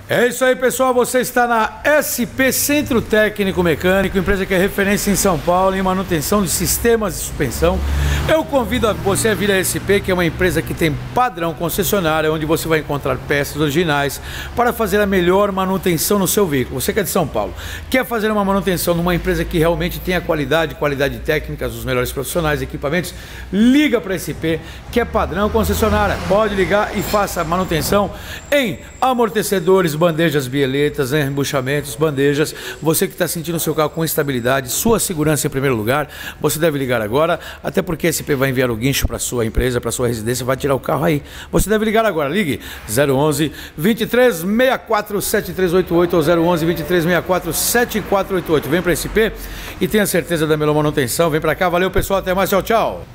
É isso aí, pessoal, você está na SP Centro Técnico Mecânico, empresa que é referência em São Paulo em manutenção de sistemas de suspensão. Eu convido você a vir a SP, que é uma empresa que tem padrão concessionária, onde você vai encontrar peças originais para fazer a melhor manutenção no seu veículo. Você que é de São Paulo, quer fazer uma manutenção numa empresa que realmente tenha qualidade técnica, os melhores profissionais, equipamentos, liga para a SP, que é padrão concessionária. Pode ligar e faça a manutenção em amortecedores, bandejas, bieletas, embuchamentos, bandejas. Você que está sentindo o seu carro com estabilidade, sua segurança em primeiro lugar, você deve ligar agora, até porque a SP vai enviar o guincho para sua empresa, para sua residência, vai tirar o carro aí. Você deve ligar agora, ligue 011 23 64 7388 ou 011 23 64 7488. Vem para a SP e tenha certeza da melhor manutenção. Vem para cá, valeu pessoal, até mais, tchau, tchau.